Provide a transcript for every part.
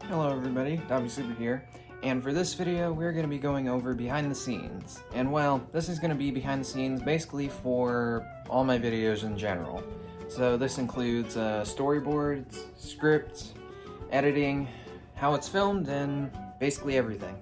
Hello everybody, Dobby Super here, and for this video we're going to be going over behind the scenes. And well, this is going to be behind the scenes basically for all my videos in general. So this includes storyboards, script, editing, how it's filmed, and basically everything.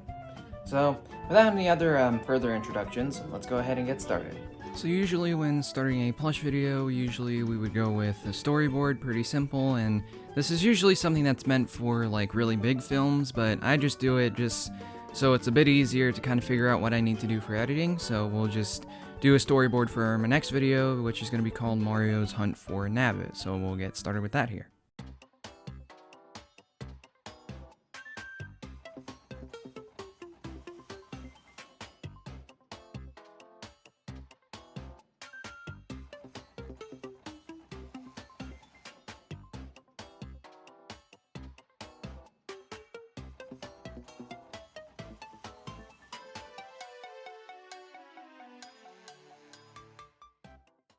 So without any other further introductions, let's go ahead and get started. So usually when starting a plush video, we would go with a storyboard, pretty simple, and this is usually something that's meant for like really big films, but I just do it just so it's a bit easier to kind of figure out what I need to do for editing. So we'll just do a storyboard for my next video, which is going to be called Mario's Hunt for Nabbit. So we'll get started with that here.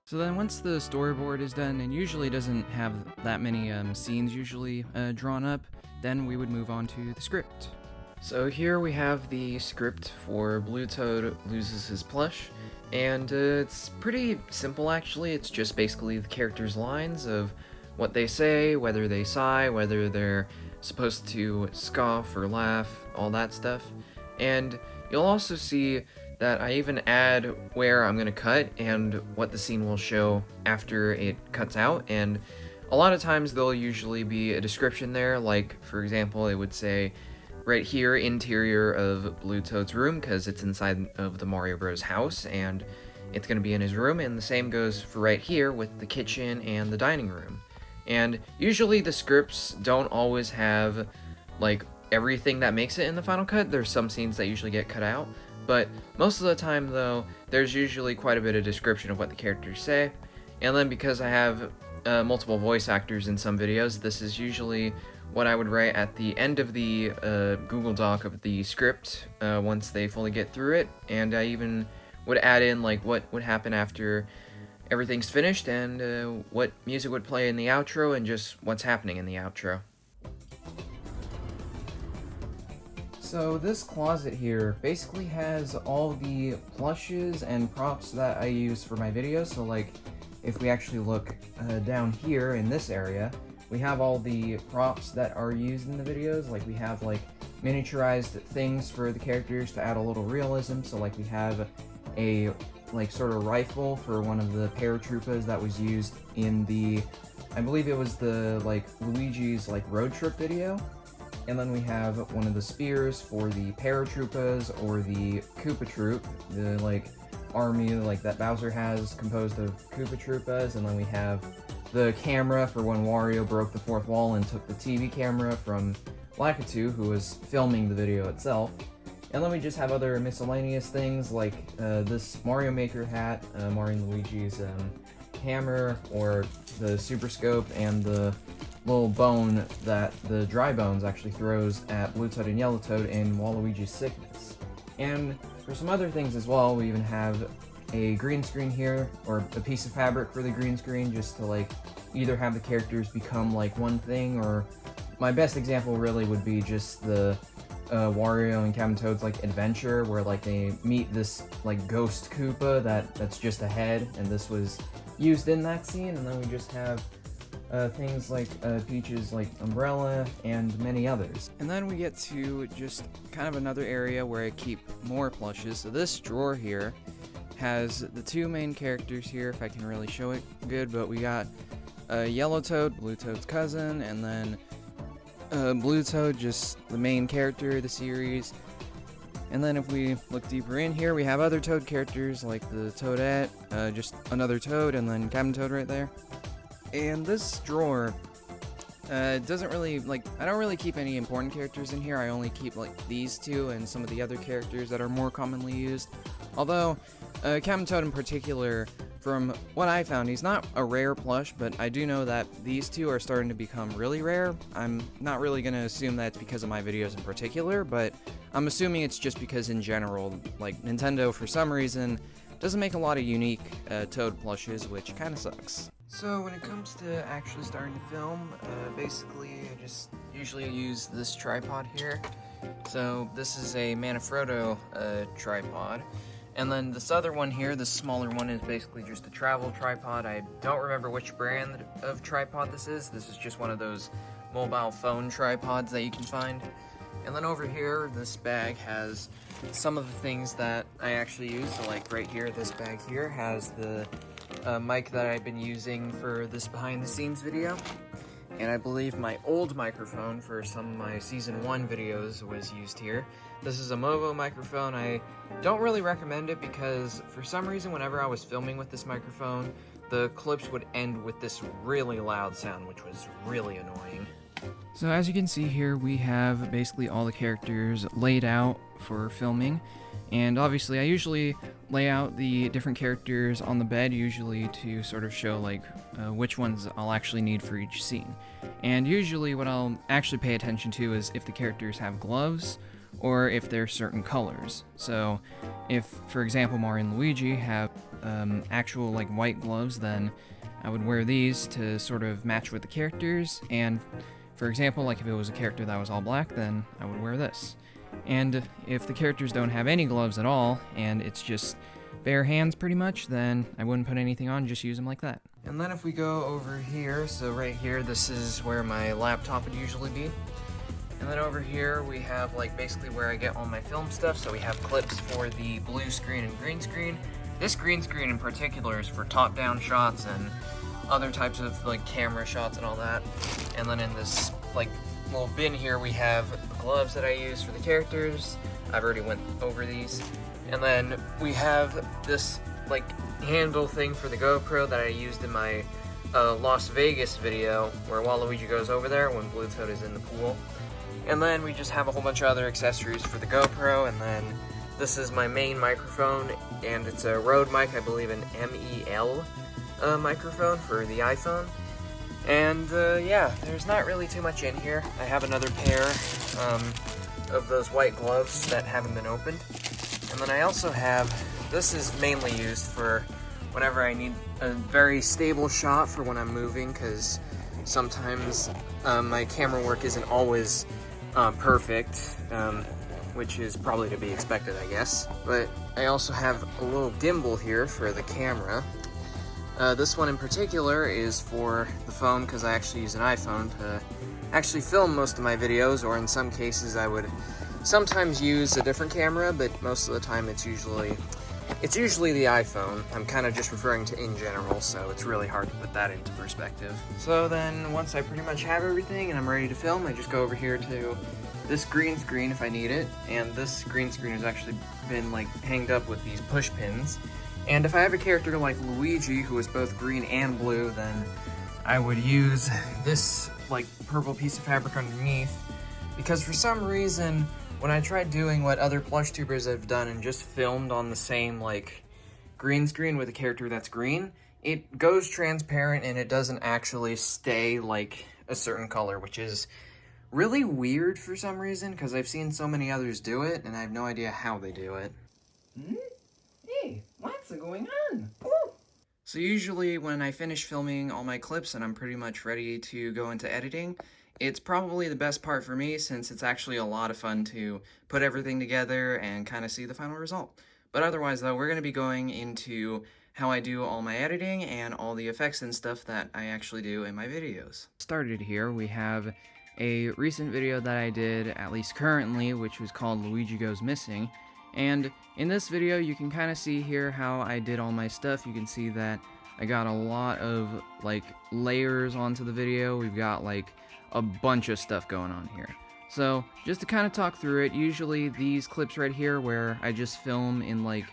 So then once the storyboard is done, and usually doesn't have that many scenes usually drawn up, then we would move on to the script. So here we have the script for Blue Toad Loses His Plush, and it's pretty simple actually. It's just basically the characters' lines of what they say, whether they sigh, whether they're supposed to scoff or laugh, all that stuff. And you'll also see that I even add where I'm going to cut and what the scene will show after it cuts out, and a lot of times there'll usually be a description there, like for example it would say right here interior of Blue Toad's room because it's inside of the Mario Bros house and it's going to be in his room, and the same goes for right here with the kitchen and the dining room. And usually the scripts don't always have like everything that makes it in the final cut. There's some scenes that usually get cut out, but most of the time though, there's usually quite a bit of description of what the characters say. And then because I have multiple voice actors in some videos, this is usually what I would write at the end of the Google Doc of the script once they fully get through it. And I even would add in like what would happen after everything's finished, and what music would play in the outro, and just what's happening in the outro. So this closet here basically has all the plushes and props that I use for my videos. So like if we actually look down here in this area, we have all the props that are used in the videos. Like we have like miniaturized things for the characters to add a little realism. So like we have a like sort of rifle for one of the paratroopers that was used in the, I believe it was the like Luigi's like road trip video. And then we have one of the spears for the paratroopers or the Koopa Troop, the like army like that Bowser has composed of Koopa Troopas. And then we have the camera for when Wario broke the fourth wall and took the TV camera from Lakitu, who was filming the video itself. And then we just have other miscellaneous things like this Mario Maker hat, Mario and Luigi's hammer, or the Super Scope, and the little bone that the Dry Bones actually throws at Blue Toad and Yellow Toad in Waluigi's Sickness. And for some other things as well, we even have a green screen here, or a piece of fabric for the green screen, just to like either have the characters become like one thing, or my best example really would be just the Wario and Captain Toad's like adventure, where like they meet this like ghost Koopa that's just a head, and this was used in that scene. And then we just have things like Peach's like umbrella and many others. And then we get to just kind of another area where I keep more plushes. So this drawer here has the two main characters here, if I can really show it good, but we got Yellow Toad, Blue Toad's cousin, and then Blue Toad, just the main character of the series. And then if we look deeper in here, we have other Toad characters like the Toadette, just another Toad, and then Captain Toad right there. And this drawer doesn't really, like, I don't really keep any important characters in here. I only keep, like, these two and some of the other characters that are more commonly used. Although, Captain Toad in particular, from what I found, he's not a rare plush, but I do know that these two are starting to become really rare. I'm not really going to assume that it's because of my videos in particular, but I'm assuming it's just because in general, like, Nintendo, for some reason, doesn't make a lot of unique Toad plushes, which kind of sucks. So when it comes to actually starting to film, basically I just usually use this tripod here. So this is a Manfrotto tripod. And then this other one here, this smaller one, is basically just a travel tripod. I don't remember which brand of tripod this is. This is just one of those mobile phone tripods that you can find. And then over here, this bag has some of the things that I actually use. So like right here, this bag here has the mic that I've been using for this behind the scenes video. And I believe my old microphone for some of my Season 1 videos was used here. This is a Movo microphone. I don't really recommend it because for some reason whenever I was filming with this microphone, the clips would end with this really loud sound, which was really annoying. So as you can see here, we have basically all the characters laid out for filming. And obviously I usually lay out the different characters on the bed, usually to sort of show like which ones I'll actually need for each scene. And usually what I'll actually pay attention to is if the characters have gloves or if they're certain colors. So if, for example, Mario and Luigi have actual like white gloves, then I would wear these to sort of match with the characters. And for example, like if it was a character that was all black, then I would wear this. And if the characters don't have any gloves at all, and it's just bare hands pretty much, then I wouldn't put anything on, just use them like that. And then if we go over here, so right here, this is where my laptop would usually be. And then over here, we have like basically where I get all my film stuff. So we have clips for the blue screen and green screen. This green screen in particular is for top-down shots and other types of like camera shots and all that. And then in this like little bin here, we have gloves that I use for the characters. I've already went over these. And then we have this like handle thing for the GoPro that I used in my Las Vegas video where Waluigi goes over there when Blue Toad is in the pool. And then we just have a whole bunch of other accessories for the GoPro. And then this is my main microphone, and it's a Rode mic, I believe an MEL microphone for the iPhone. And yeah, there's not really too much in here. I have another pair of those white gloves that haven't been opened. And then I also have, this is mainly used for whenever I need a very stable shot for when I'm moving, because sometimes my camera work isn't always perfect, which is probably to be expected, I guess. But I also have a little gimbal here for the camera. This one in particular is for the phone because I actually use an iPhone to actually film most of my videos, or in some cases I would sometimes use a different camera, but most of the time it's usually the iPhone. I'm kind of just referring to in general, so it's really hard to put that into perspective. So then once I pretty much have everything and I'm ready to film, I just go over here to this green screen if I need it, and this green screen has actually been like hanged up with these push pins. And if I have a character like Luigi who is both green and blue, then I would use this like purple piece of fabric underneath, because for some reason when I tried doing what other plush tubers have done and just filmed on the same like green screen with a character that's green, it goes transparent and it doesn't actually stay like a certain color, which is really weird for some reason because I've seen so many others do it and I have no idea how they do it. Hey, what's going on? Ooh. So usually when I finish filming all my clips and I'm pretty much ready to go into editing, it's probably the best part for me since it's actually a lot of fun to put everything together and kind of see the final result. But otherwise though, we're going to be going into how I do all my editing and all the effects and stuff that I actually do in my videos. Started here, we have a recent video that I did, at least currently, which was called Luigi Goes Missing. And in this video, you can kind of see here how I did all my stuff. You can see that I got a lot of like layers onto the video. We've got like a bunch of stuff going on here. So just to kind of talk through it, usually these clips right here where I just film in like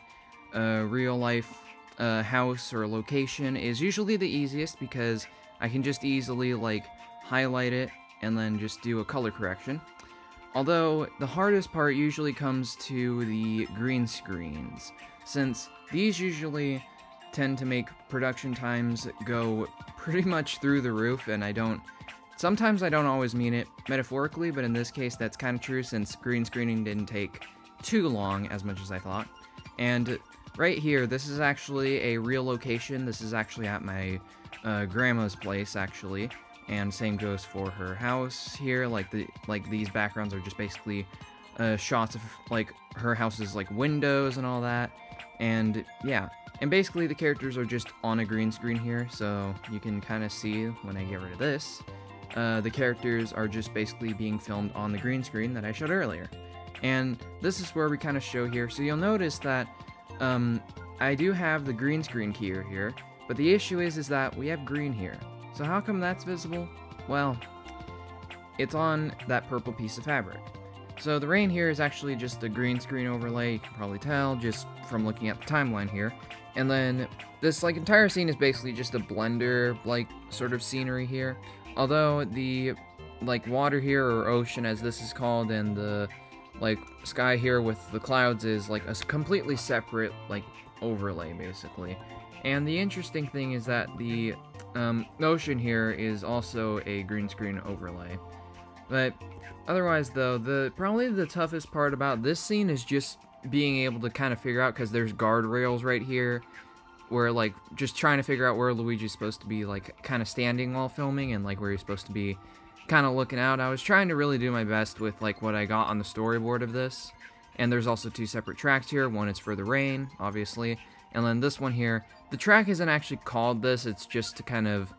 a real life house or location is usually the easiest because I can just easily like highlight it and then just do a color correction. Although the hardest part usually comes to the green screens, since these usually tend to make production times go pretty much through the roof, and sometimes I don't always mean it metaphorically, but in this case that's kind of true since green screening didn't take too long as much as I thought. And right here, this is actually a real location. This is actually at my grandma's place, actually, and same goes for her house here. Like these backgrounds are just basically shots of like her house's like windows and all that, and yeah. And basically the characters are just on a green screen here, so you can kind of see when I get rid of this, the characters are just basically being filmed on the green screen that I showed earlier. And this is where we kind of show here, so you'll notice that I do have the green screen key here, but the issue is that we have green here. So how come that's visible? Well, it's on that purple piece of fabric. So the rain here is actually just a green screen overlay, you can probably tell just from looking at the timeline here. And then this like entire scene is basically just a blender like sort of scenery here. Although the like water here, or ocean as this is called, and the like sky here with the clouds is like a completely separate like overlay basically. And the interesting thing is that the ocean here is also a green screen overlay. But otherwise though, probably the toughest part about this scene is just being able to kind of figure out, because there's guardrails right here, where like just trying to figure out where Luigi's supposed to be like kind of standing while filming, and like where he's supposed to be kind of looking out. I was trying to really do my best with like what I got on the storyboard of this. And there's also two separate tracks here. One is for the rain, obviously, and then this one here. The track isn't actually called this, it's just to kind of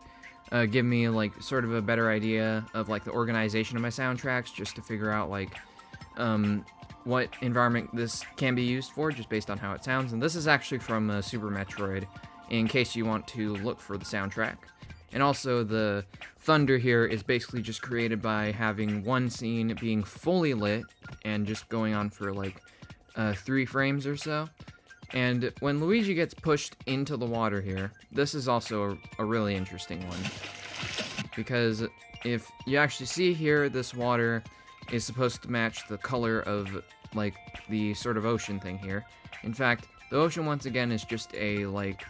give me like sort of a better idea of like the organization of my soundtracks, just to figure out like what environment this can be used for, just based on how it sounds. And this is actually from Super Metroid, in case you want to look for the soundtrack. And also the thunder here is basically just created by having one scene being fully lit and just going on for like 3 frames or so. And when Luigi gets pushed into the water here, this is also a really interesting one, because if you actually see here, this water is supposed to match the color of like the sort of ocean thing here. In fact, the ocean once again is just a like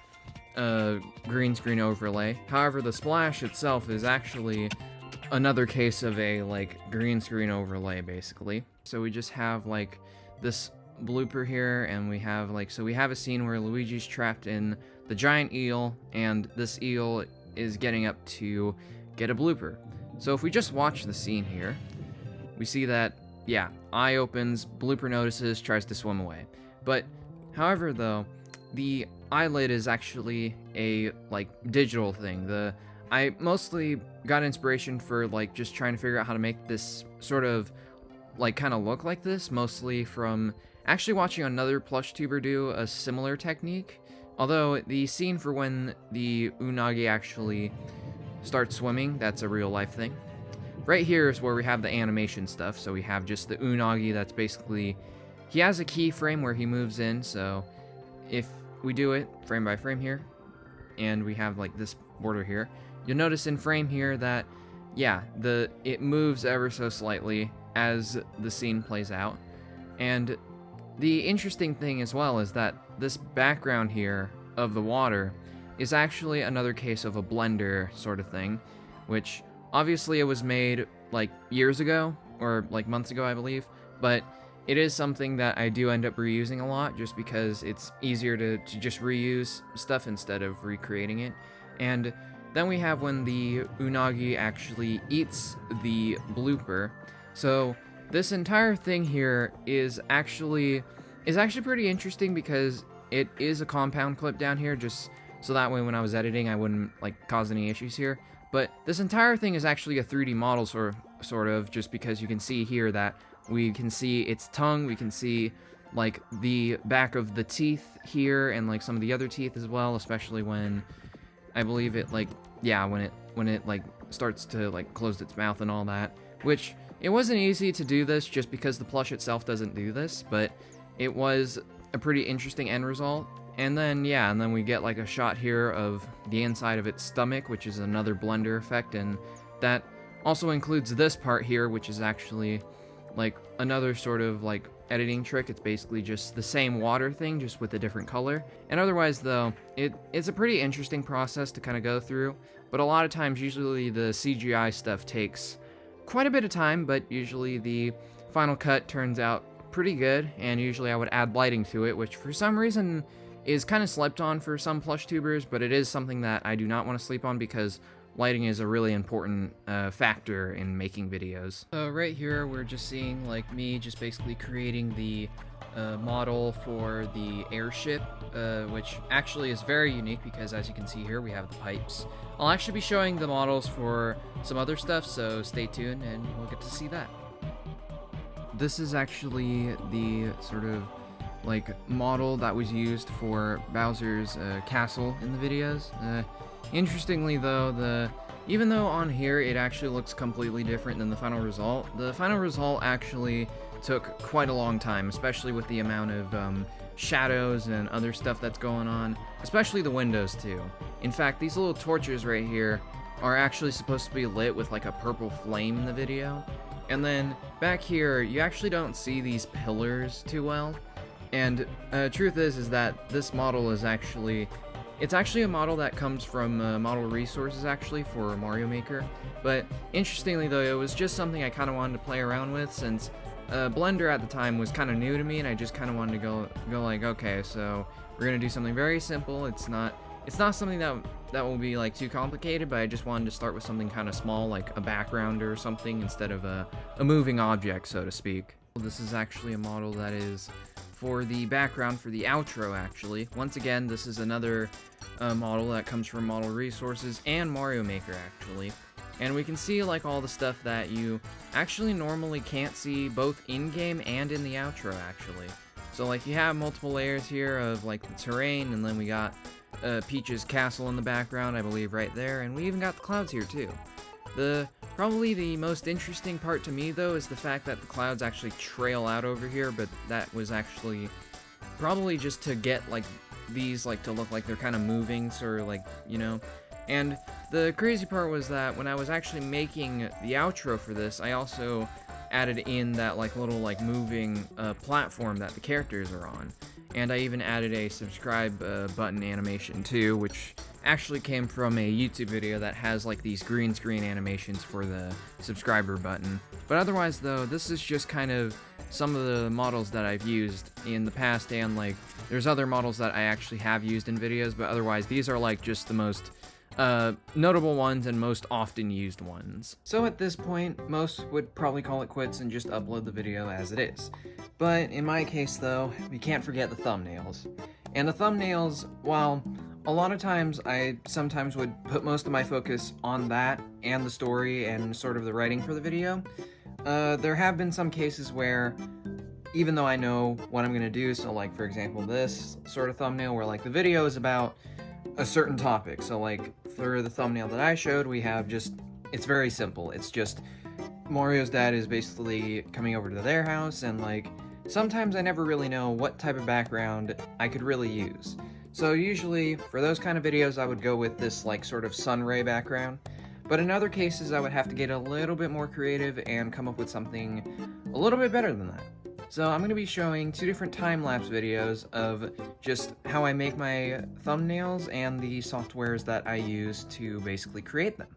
green screen overlay. However, the splash itself is actually another case of a like green screen overlay basically. So we just have like this blooper here, and we have like, so we have a scene where Luigi's trapped in the giant eel, and this eel is getting up to get a blooper. So if we just watch the scene here, we see that, yeah, eye opens, blooper notices, tries to swim away. But, however though, the eyelid is actually a, like, digital thing. I mostly got inspiration for, like, just trying to figure out how to make this sort of, like, kind of look like this, mostly from actually watching another plush tuber do a similar technique. Although, the scene for when the unagi actually starts swimming, that's a real-life thing. Right here is where we have the animation stuff, so we have just the unagi that's basically, he has a keyframe where he moves in, so if we do it frame by frame here, and we have like this border here, you'll notice in frame here that, yeah, it moves ever so slightly as the scene plays out. And the interesting thing as well is that this background here of the water is actually another case of a blender sort of thing, which obviously it was made like years ago, or like months ago I believe, but it is something that I do end up reusing a lot, just because it's easier to just reuse stuff instead of recreating it. And then we have when the unagi actually eats the blooper. So this entire thing here is actually pretty interesting, because it is a compound clip down here, just so that way when I was editing I wouldn't like cause any issues here. But this entire thing is actually a 3D model sort of, just because you can see here that we can see its tongue, we can see like the back of the teeth here, and like some of the other teeth as well, especially when I believe it like, yeah, when it like starts to like close its mouth and all that, which it wasn't easy to do this just because the plush itself doesn't do this, but it was a pretty interesting end result. And then, yeah, and then we get like a shot here of the inside of its stomach, which is another blender effect, and that also includes this part here, which is actually like another sort of like editing trick. It's basically just the same water thing, just with a different color. And otherwise though, it's a pretty interesting process to kind of go through, but a lot of times usually the CGI stuff takes quite a bit of time, but usually the final cut turns out pretty good, and usually I would add lighting to it, which for some reason is kind of slept on for some plush tubers, but it is something that I do not want to sleep on because lighting is a really important factor in making videos. So right here, we're just seeing like me just basically creating the model for the airship, which actually is very unique because as you can see here, we have the pipes. I'll actually be showing the models for some other stuff, so stay tuned and we'll get to see that. This is actually the sort of like model that was used for Bowser's castle in the videos. Interestingly though, even though on here it actually looks completely different than the final result actually took quite a long time, especially with the amount of shadows and other stuff that's going on, especially the windows too. In fact, these little torches right here are actually supposed to be lit with like a purple flame in the video. And then back here, you actually don't see these pillars too well. And truth is that this model is actually, it's actually a model that comes from Model Resources actually for Mario Maker. But interestingly though, it was just something I kind of wanted to play around with since Blender at the time was kind of new to me, and I just kind of wanted to go like, okay, so we're gonna do something very simple. It's not something that will be like too complicated, but I just wanted to start with something kind of small, like a background or something, instead of a moving object, so to speak. This is actually a model that is for the background for the outro, actually. Once again, this is another model that comes from Model Resources and Mario Maker, actually. And we can see like all the stuff that you actually normally can't see both in-game and in the outro, actually. So like you have multiple layers here of like the terrain, and then we got Peach's castle in the background, I believe right there, and we even got the clouds here too. Probably the most interesting part to me though is the fact that the clouds actually trail out over here, but that was actually probably just to get like these like to look like they're kind of moving, sort of like, you know. And the crazy part was that when I was actually making the outro for this, I also added in that like little like moving platform that the characters are on. And I even added a subscribe button animation too, which actually came from a YouTube video that has like these green screen animations for the subscriber button. But otherwise though, this is just kind of some of the models that I've used in the past, and like there's other models that I actually have used in videos, but otherwise these are like just the most notable ones and most often used ones. So at this point, most would probably call it quits and just upload the video as it is. But in my case though, we can't forget the thumbnails. And the thumbnails, while a lot of times I sometimes would put most of my focus on that and the story and sort of the writing for the video, there have been some cases where even though I know what I'm gonna do, so like for example this sort of thumbnail where like the video is about a certain topic, so like for the thumbnail that I showed, we have just, it's very simple. It's just Mario's dad is basically coming over to their house, and like sometimes I never really know what type of background I could really use. So usually for those kind of videos I would go with this like sort of sun ray background, but in other cases I would have to get a little bit more creative and come up with something a little bit better than that. So I'm going to be showing two different time-lapse videos of just how I make my thumbnails and the softwares that I use to basically create them.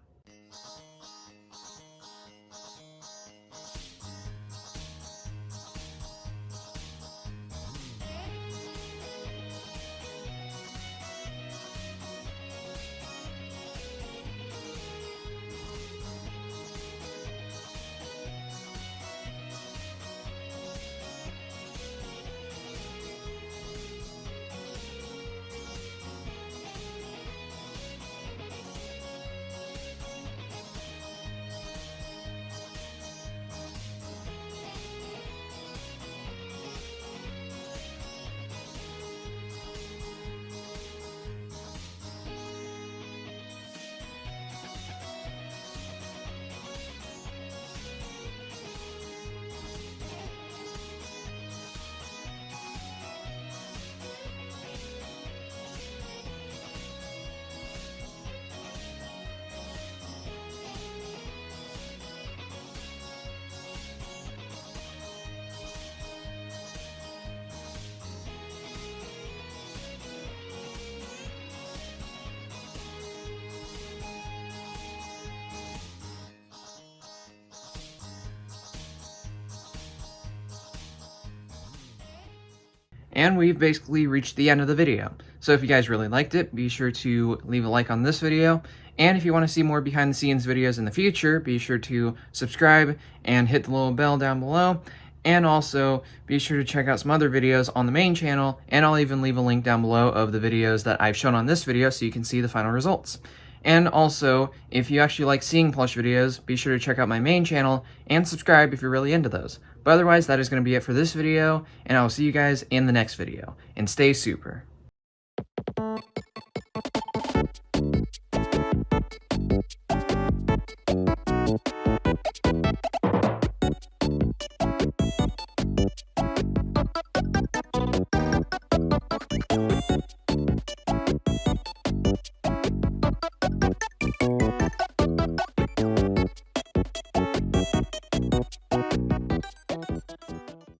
And we've basically reached the end of the video. So if you guys really liked it, be sure to leave a like on this video. And if you want to see more behind the scenes videos in the future, be sure to subscribe and hit the little bell down below. And also be sure to check out some other videos on the main channel, and I'll even leave a link down below of the videos that I've shown on this video so you can see the final results. And also, if you actually like seeing plush videos, be sure to check out my main channel and subscribe if you're really into those. But otherwise, that is going to be it for this video, and I will see you guys in the next video. And stay super.